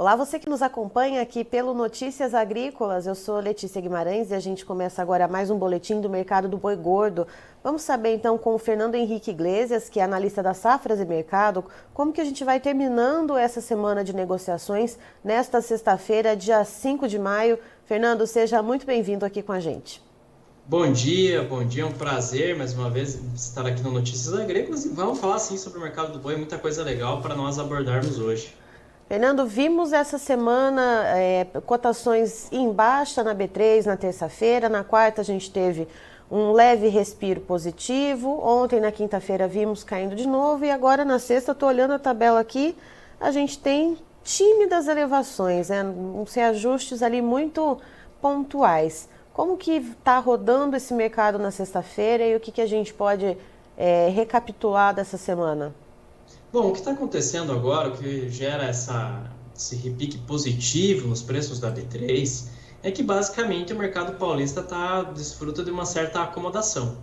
Olá, você que nos acompanha aqui pelo Notícias Agrícolas, eu sou Letícia Guimarães e a gente começa agora mais um boletim do mercado do boi gordo. Vamos saber então com o Fernando Henrique Iglesias, que é analista da Safras e Mercado, como que a gente vai terminando essa semana de negociações nesta sexta-feira, dia 5 de maio. Fernando, seja muito bem-vindo aqui com a gente. Bom dia, é um prazer mais uma vez estar aqui no Notícias Agrícolas e vamos falar sim sobre o mercado do boi, muita coisa legal para nós abordarmos hoje. Fernando, vimos essa semana cotações em baixa na B3 na terça-feira, na quarta a gente teve um leve respiro positivo, ontem na quinta-feira vimos caindo de novo e agora na sexta, estou olhando a tabela aqui, a gente tem tímidas elevações, uns reajustes ali muito pontuais. Como que está rodando esse mercado na sexta-feira e o que a gente pode recapitular dessa semana? Bom, o que está acontecendo agora, o que gera esse repique positivo nos preços da B3, é que basicamente o mercado paulista desfruta de uma certa acomodação.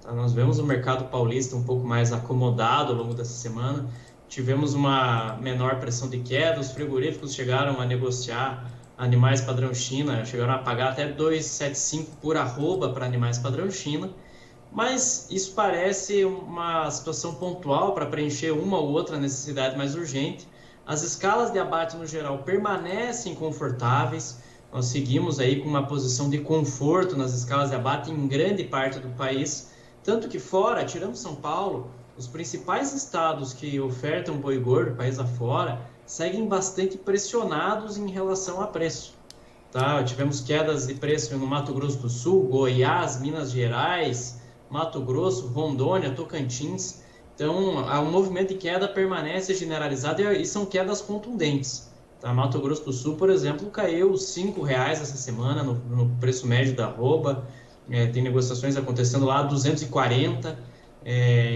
Tá? Nós vemos o mercado paulista um pouco mais acomodado ao longo dessa semana, tivemos uma menor pressão de queda, os frigoríficos chegaram a negociar animais padrão China, chegaram a pagar até 2,75 por arroba para animais padrão China, mas isso parece uma situação pontual para preencher uma ou outra necessidade mais urgente. As escalas de abate no geral permanecem confortáveis, nós seguimos aí com uma posição de conforto nas escalas de abate em grande parte do país, tanto que fora, tirando São Paulo, os principais estados que ofertam boi gordo, país afora, seguem bastante pressionados em relação a preço. Tá? Tivemos quedas de preço no Mato Grosso do Sul, Goiás, Minas Gerais, Mato Grosso, Rondônia, Tocantins. Então, o movimento de queda permanece generalizado e são quedas contundentes. Tá? Mato Grosso do Sul, por exemplo, caiu R$ 5,00 essa semana no preço médio da arroba. Tem negociações acontecendo lá, 240.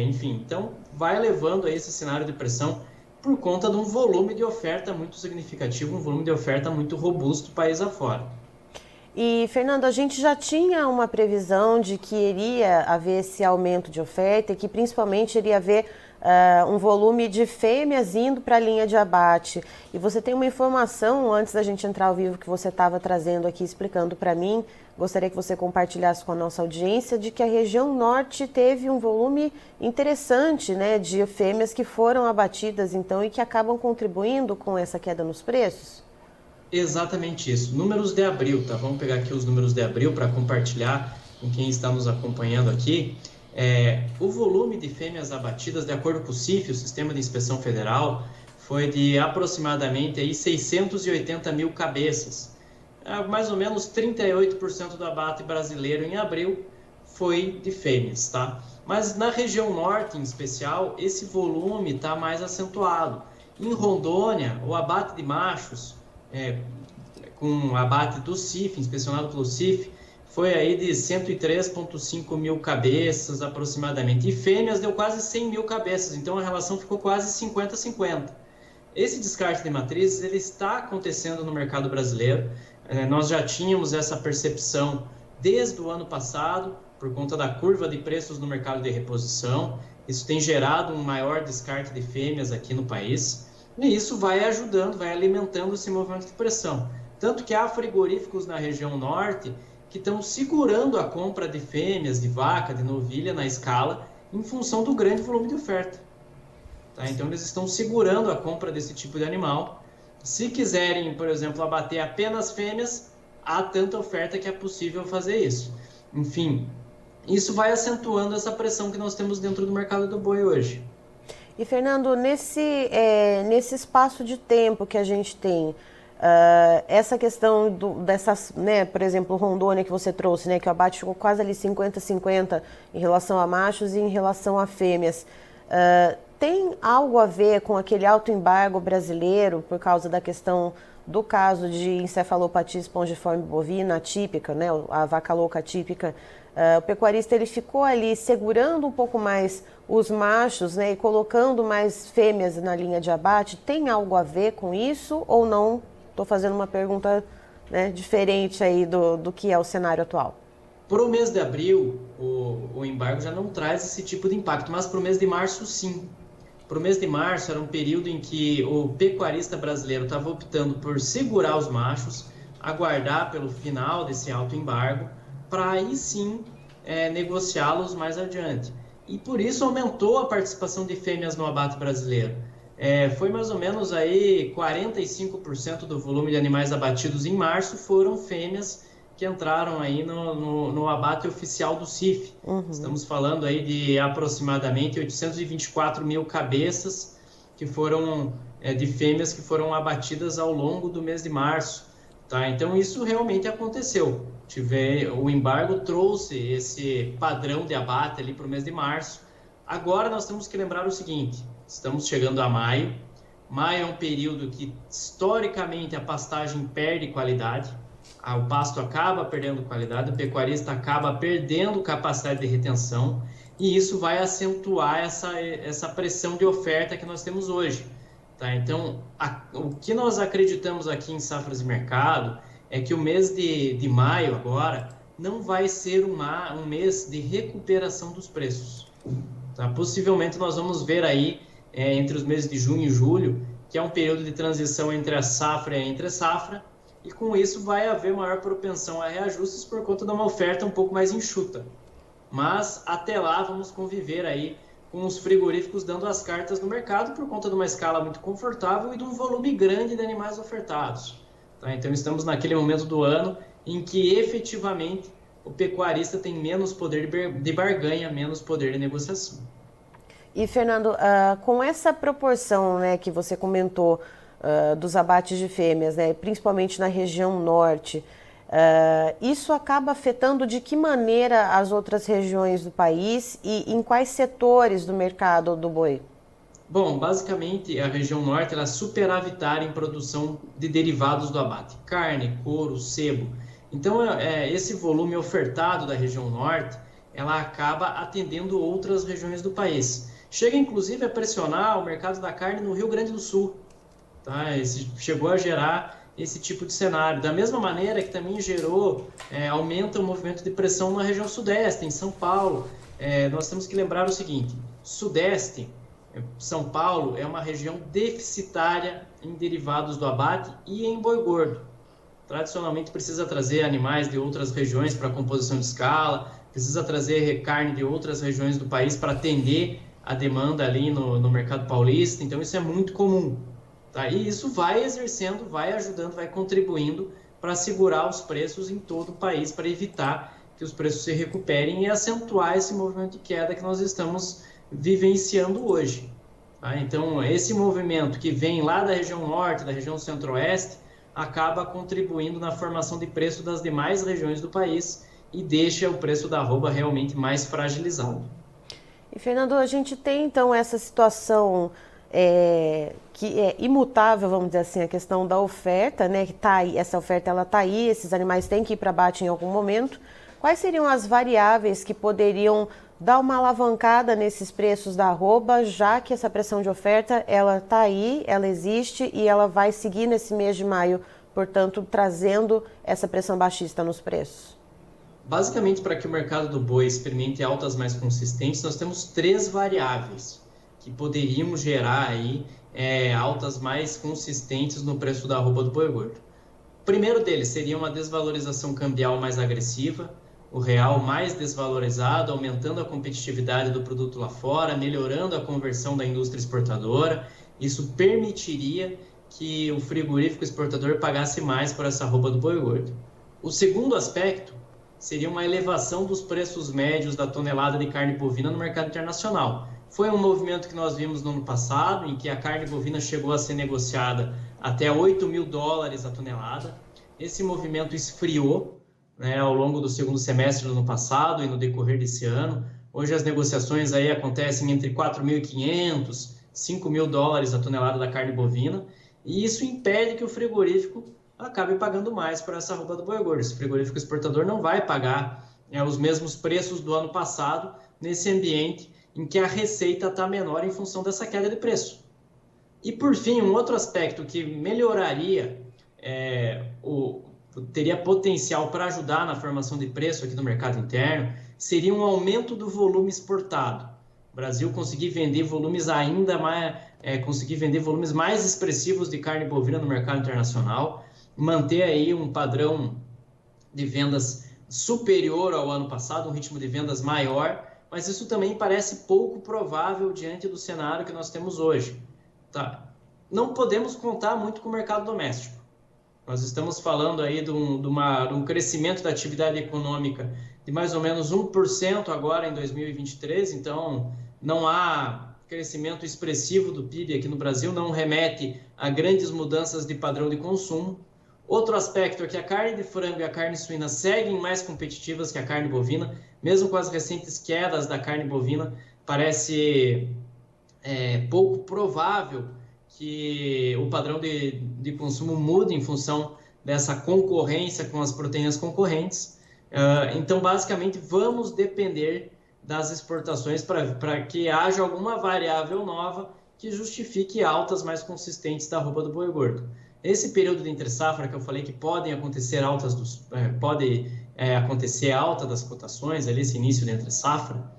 Enfim, então vai levando a esse cenário de pressão por conta de um volume de oferta muito significativo, um volume de oferta muito robusto país afora. E, Fernando, a gente já tinha uma previsão de que iria haver esse aumento de oferta e que principalmente iria haver um volume de fêmeas indo para a linha de abate. E você tem uma informação, antes da gente entrar ao vivo, que você estava trazendo aqui, explicando para mim, gostaria que você compartilhasse com a nossa audiência, de que a região norte teve um volume interessante, né, de fêmeas que foram abatidas, então, e que acabam contribuindo com essa queda nos preços? Exatamente isso. Números de abril, tá? Vamos pegar aqui os números de abril para compartilhar com quem está nos acompanhando aqui. O volume de fêmeas abatidas, de acordo com o CIF, o Sistema de Inspeção Federal, foi de aproximadamente aí 680 mil cabeças. Mais ou menos 38% do abate brasileiro em abril foi de fêmeas, tá? Mas na região norte, em especial, esse volume está mais acentuado. Em Rondônia, o abate de machos com abate do CIF, inspecionado pelo CIF, foi aí de 103,5 mil cabeças aproximadamente. E fêmeas deu quase 100 mil cabeças, então a relação ficou quase 50-50. Esse descarte de matrizes ele está acontecendo no mercado brasileiro. Nós já tínhamos essa percepção desde o ano passado, por conta da curva de preços no mercado de reposição. Isso tem gerado um maior descarte de fêmeas aqui no país. E isso vai ajudando, vai alimentando esse movimento de pressão. Tanto que há frigoríficos na região norte que estão segurando a compra de fêmeas, de vaca, de novilha na escala, em função do grande volume de oferta. Tá? Então eles estão segurando a compra desse tipo de animal. Se quiserem, por exemplo, abater apenas fêmeas, há tanta oferta que é possível fazer isso. Enfim, isso vai acentuando essa pressão que nós temos dentro do mercado do boi hoje. E, Fernando, nesse espaço de tempo que a gente tem, essa questão dessas, né, por exemplo, Rondônia que você trouxe, né, que o abate ficou quase ali 50-50 em relação a machos e em relação a fêmeas, tem algo a ver com aquele autoembargo brasileiro por causa da questão do caso de encefalopatia espongiforme bovina atípica, né, a vaca louca atípica? O pecuarista ele ficou ali segurando um pouco mais os machos, né, e colocando mais fêmeas na linha de abate. Tem algo a ver com isso ou não? Estou fazendo uma pergunta, né, diferente aí do que é o cenário atual. Para o mês de abril, o embargo já não traz esse tipo de impacto, mas para o mês de março, sim. para o mês de março era um período em que o pecuarista brasileiro estava optando por segurar os machos, aguardar pelo final desse alto embargo, para aí sim negociá-los mais adiante. E por isso aumentou a participação de fêmeas no abate brasileiro. Foi mais ou menos aí 45% do volume de animais abatidos em março foram fêmeas que entraram aí no abate oficial do CIF. Uhum. Estamos falando aí de aproximadamente 824 mil cabeças que foram de fêmeas que foram abatidas ao longo do mês de março. Tá? Então isso realmente aconteceu. O embargo trouxe esse padrão de abate ali para o mês de março. Agora nós temos que lembrar o seguinte, estamos chegando a maio. Maio é um período que historicamente a pastagem perde qualidade. O pasto acaba perdendo qualidade, o pecuarista acaba perdendo capacidade de retenção e isso vai acentuar essa pressão de oferta que nós temos hoje. Tá? Então, o que nós acreditamos aqui em Safras e Mercado é que o mês de maio agora não vai ser um mês de recuperação dos preços. Tá? Possivelmente nós vamos ver aí entre os meses de junho e julho, que é um período de transição entre a safra e a entre-safra, e com isso vai haver maior propensão a reajustes por conta de uma oferta um pouco mais enxuta. Mas até lá vamos conviver aí com os frigoríficos dando as cartas no mercado por conta de uma escala muito confortável e de um volume grande de animais ofertados. Tá? Então estamos naquele momento do ano em que efetivamente o pecuarista tem menos poder de barganha, menos poder de negociação. E Fernando, com essa proporção, né, que você comentou, dos abates de fêmeas, né, principalmente na região norte, isso acaba afetando de que maneira as outras regiões do país e em quais setores do mercado do boi? Bom, basicamente a região norte ela é superavitária em produção de derivados do abate, carne, couro, sebo. Então esse volume ofertado da região norte, ela acaba atendendo outras regiões do país. Chega inclusive a pressionar o mercado da carne no Rio Grande do Sul. Tá? Chegou a gerar esse tipo de cenário. Da mesma maneira que também aumenta o movimento de pressão na região sudeste, em São Paulo. Nós temos que lembrar o seguinte, sudeste, São Paulo, é uma região deficitária em derivados do abate e em boi gordo. Tradicionalmente precisa trazer animais de outras regiões para a composição de escala, precisa trazer carne de outras regiões do país para atender a demanda ali no mercado paulista, então isso é muito comum. Tá? E isso vai exercendo, vai ajudando, vai contribuindo para segurar os preços em todo o país, para evitar que os preços se recuperem e acentuar esse movimento de queda que nós estamos vivenciando hoje. Tá? Então, esse movimento que vem lá da região norte, da região centro-oeste, acaba contribuindo na formação de preço das demais regiões do país e deixa o preço da arroba realmente mais fragilizado. E, Fernando, a gente tem, então, essa situação que é imutável, vamos dizer assim, a questão da oferta, né? Que tá aí, essa oferta ela está aí, esses animais têm que ir para abate em algum momento. Quais seriam as variáveis que poderiam dar uma alavancada nesses preços da arroba, já que essa pressão de oferta ela está aí, ela existe e ela vai seguir nesse mês de maio, portanto, trazendo essa pressão baixista nos preços? Basicamente, para que o mercado do boi experimente altas mais consistentes, nós temos 3 variáveis que poderiam gerar aí, altas mais consistentes no preço da arroba do boi gordo. O primeiro deles seria uma desvalorização cambial mais agressiva, o real mais desvalorizado, aumentando a competitividade do produto lá fora, melhorando a conversão da indústria exportadora. Isso permitiria que o frigorífico exportador pagasse mais por essa arroba do boi gordo. O segundo aspecto seria uma elevação dos preços médios da tonelada de carne bovina no mercado internacional. Foi um movimento que nós vimos no ano passado, em que a carne bovina chegou a ser negociada até $8.000 a tonelada. Esse movimento esfriou, né, ao longo do segundo semestre do ano passado e no decorrer desse ano. Hoje as negociações aí acontecem entre $4.500, $5.000 a tonelada da carne bovina, e isso impede que o frigorífico acabe pagando mais por essa arroba do boi gordo. Esse frigorífico exportador não vai pagar os mesmos preços do ano passado nesse ambiente em que a receita está menor em função dessa queda de preço. E por fim, um outro aspecto que melhoraria, teria potencial para ajudar na formação de preço aqui no mercado interno, seria um aumento do volume exportado. O Brasil conseguir vender volumes ainda mais, conseguir vender volumes mais expressivos de carne bovina no mercado internacional, manter aí um padrão de vendas superior ao ano passado, um ritmo de vendas maior, mas isso também parece pouco provável diante do cenário que nós temos hoje. Tá? Não podemos contar muito com o mercado doméstico. Nós estamos falando aí de um crescimento da atividade econômica de mais ou menos 1% agora em 2023, então não há crescimento expressivo do PIB aqui no Brasil, não remete a grandes mudanças de padrão de consumo. Outro aspecto é que a carne de frango e a carne suína seguem mais competitivas que a carne bovina, mesmo com as recentes quedas da carne bovina, parece pouco provável que o padrão de consumo mude em função dessa concorrência com as proteínas concorrentes. Então, basicamente, vamos depender das exportações para que haja alguma variável nova que justifique altas mais consistentes da arroba do boi gordo. Esse período de entre-safra que eu falei que podem acontecer acontecer alta das cotações, ali, esse início de entre-safra,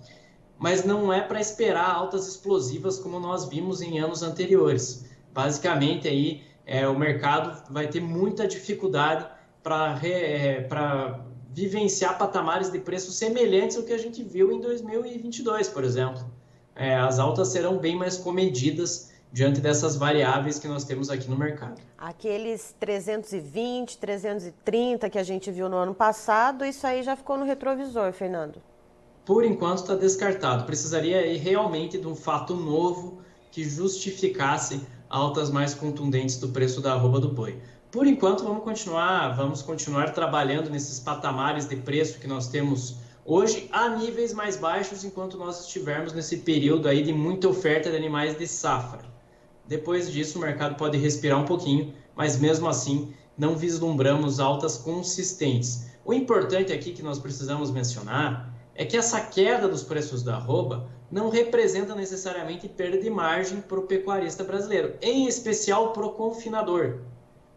mas não é para esperar altas explosivas como nós vimos em anos anteriores. Basicamente, aí, o mercado vai ter muita dificuldade para vivenciar patamares de preços semelhantes ao que a gente viu em 2022, por exemplo. As altas serão bem mais comedidas diante dessas variáveis que nós temos aqui no mercado. Aqueles 320, 330 que a gente viu no ano passado, isso aí já ficou no retrovisor, Fernando? Por enquanto está descartado. Precisaria realmente de um fato novo que justificasse altas mais contundentes do preço da arroba do boi. Por enquanto, vamos continuar trabalhando nesses patamares de preço que nós temos hoje a níveis mais baixos, enquanto nós estivermos nesse período aí de muita oferta de animais de safra. Depois disso, o mercado pode respirar um pouquinho, mas mesmo assim não vislumbramos altas consistentes. O importante aqui que nós precisamos mencionar é que essa queda dos preços da arroba não representa necessariamente perda de margem para o pecuarista brasileiro, em especial para o confinador.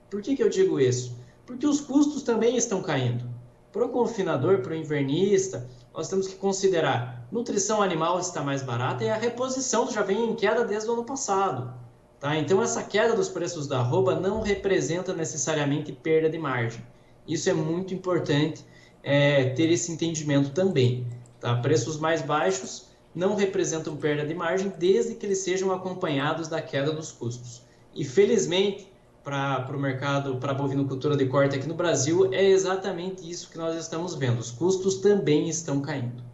Por que eu digo isso? Porque os custos também estão caindo. Para o confinador, para o invernista, nós temos que considerar nutrição animal está mais barata e a reposição já vem em queda desde o ano passado. Tá? Então, essa queda dos preços da arroba não representa necessariamente perda de margem. Isso é muito importante ter esse entendimento também. Tá? Preços mais baixos não representam perda de margem desde que eles sejam acompanhados da queda dos custos. E, felizmente, para o mercado, para a bovinocultura de corte aqui no Brasil, é exatamente isso que nós estamos vendo. Os custos também estão caindo.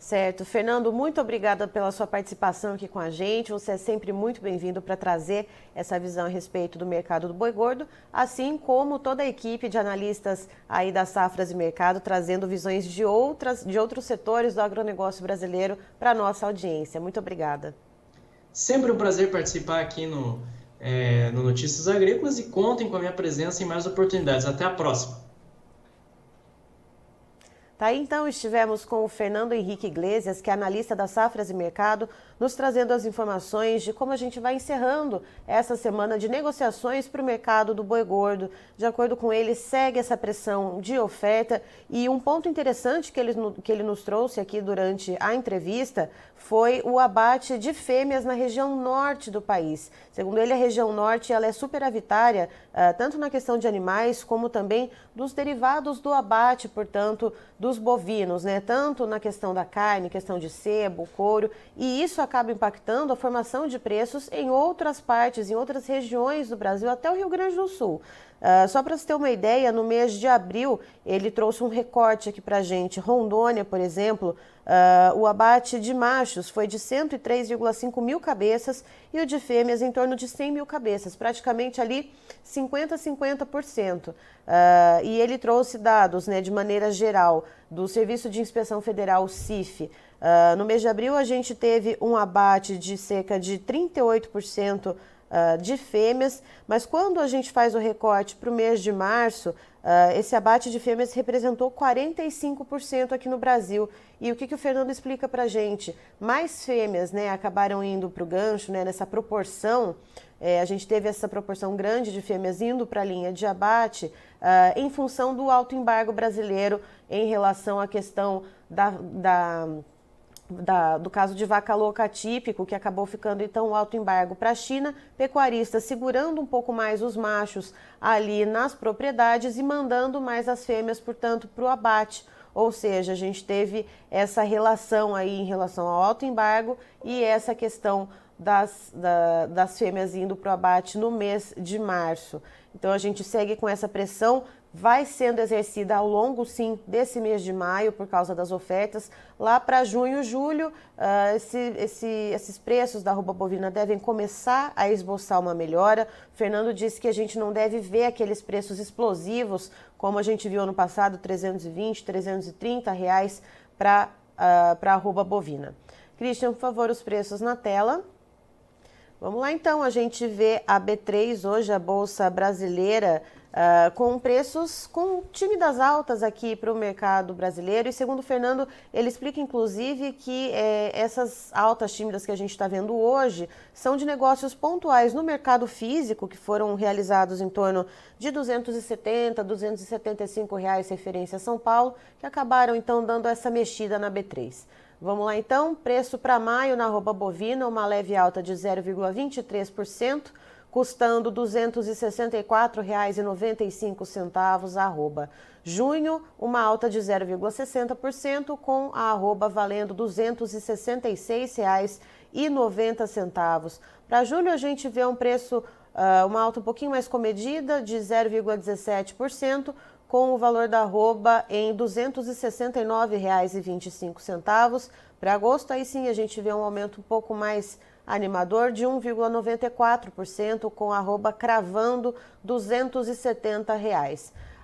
Certo. Fernando, muito obrigada pela sua participação aqui com a gente. Você é sempre muito bem-vindo para trazer essa visão a respeito do mercado do boi gordo, assim como toda a equipe de analistas aí das safras e mercado, trazendo visões de outros setores do agronegócio brasileiro para a nossa audiência. Muito obrigada. Sempre um prazer participar aqui no Notícias Agrícolas e contem com a minha presença em mais oportunidades. Até a próxima. Tá aí, então, estivemos com o Fernando Henrique Iglesias, que é analista das safras e mercado, nos trazendo as informações de como a gente vai encerrando essa semana de negociações para o mercado do boi gordo. De acordo com ele, segue essa pressão de oferta e um ponto interessante que ele nos trouxe aqui durante a entrevista foi o abate de fêmeas na região norte do país. Segundo ele, a região norte ela é superavitária, tanto na questão de animais como também dos derivados do abate, portanto, dos bovinos, né? Tanto na questão da carne, questão de sebo, couro, e isso acaba impactando a formação de preços em outras partes, em outras regiões do Brasil, até o Rio Grande do Sul. Só para você ter uma ideia, no mês de abril, ele trouxe um recorte aqui para a gente. Rondônia, por exemplo, o abate de machos foi de 103,5 mil cabeças e o de fêmeas em torno de 100 mil cabeças, praticamente ali 50-50%. E ele trouxe dados, né, de maneira geral do Serviço de Inspeção Federal, o CIF. No mês de abril, a gente teve um abate de cerca de 38% de fêmeas, mas quando a gente faz o recorte para o mês de março, esse abate de fêmeas representou 45% aqui no Brasil. E o que o Fernando explica para a gente? Mais fêmeas, né, acabaram indo para o gancho, né, nessa proporção. A gente teve essa proporção grande de fêmeas indo para a linha de abate em função do alto embargo brasileiro em relação à questão do caso de vaca louca atípico, que acabou ficando então alto embargo para a China, pecuaristas segurando um pouco mais os machos ali nas propriedades e mandando mais as fêmeas, portanto, para o abate. Ou seja, a gente teve essa relação aí em relação ao alto embargo e essa questão das fêmeas indo para o abate no mês de março. Então a gente segue com essa pressão, vai sendo exercida ao longo, sim, desse mês de maio, por causa das ofertas. Lá para junho, julho, esses preços da arroba bovina devem começar a esboçar uma melhora. O Fernando disse que a gente não deve ver aqueles preços explosivos, como a gente viu ano passado, R$320, R$330 para a arroba bovina. Christian, por favor, os preços na tela. Vamos lá então, a gente vê a B3 hoje, a Bolsa Brasileira, com preços com tímidas altas aqui para o mercado brasileiro. E segundo o Fernando, ele explica inclusive que essas altas tímidas que a gente está vendo hoje são de negócios pontuais no mercado físico, que foram realizados em torno de R$270, R$275 referência a São Paulo, que acabaram então dando essa mexida na B3. Vamos lá então, preço para maio na arroba bovina, uma leve alta de 0,23%, custando R$ 264,95 a arroba. Junho, uma alta de 0,60%, com a arroba valendo R$ 266,90. Para julho, a gente vê um preço, uma alta um pouquinho mais comedida, de 0,17%, com o valor da arroba em R$ 269,25. Para agosto, aí sim, a gente vê um aumento um pouco mais animador de 1,94%, com a arroba cravando R$ 270.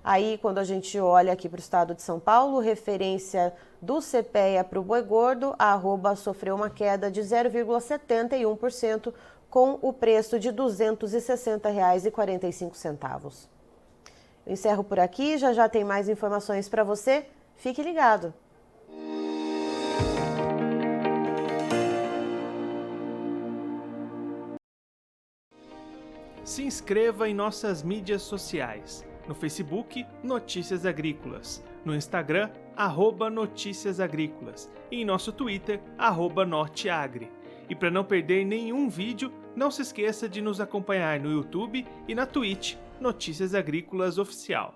Aí, quando a gente olha aqui para o estado de São Paulo, referência do CPEA para o boi gordo, a arroba sofreu uma queda de 0,71%, com o preço de R$ 260,45. Eu encerro por aqui, já tem mais informações para você. Fique ligado! Se inscreva em nossas mídias sociais. No Facebook, Notícias Agrícolas. No Instagram, @Notícias Agrícolas. E em nosso Twitter, @Norteagri. E para não perder nenhum vídeo, não se esqueça de nos acompanhar no YouTube e na Twitch, Notícias Agrícolas Oficial.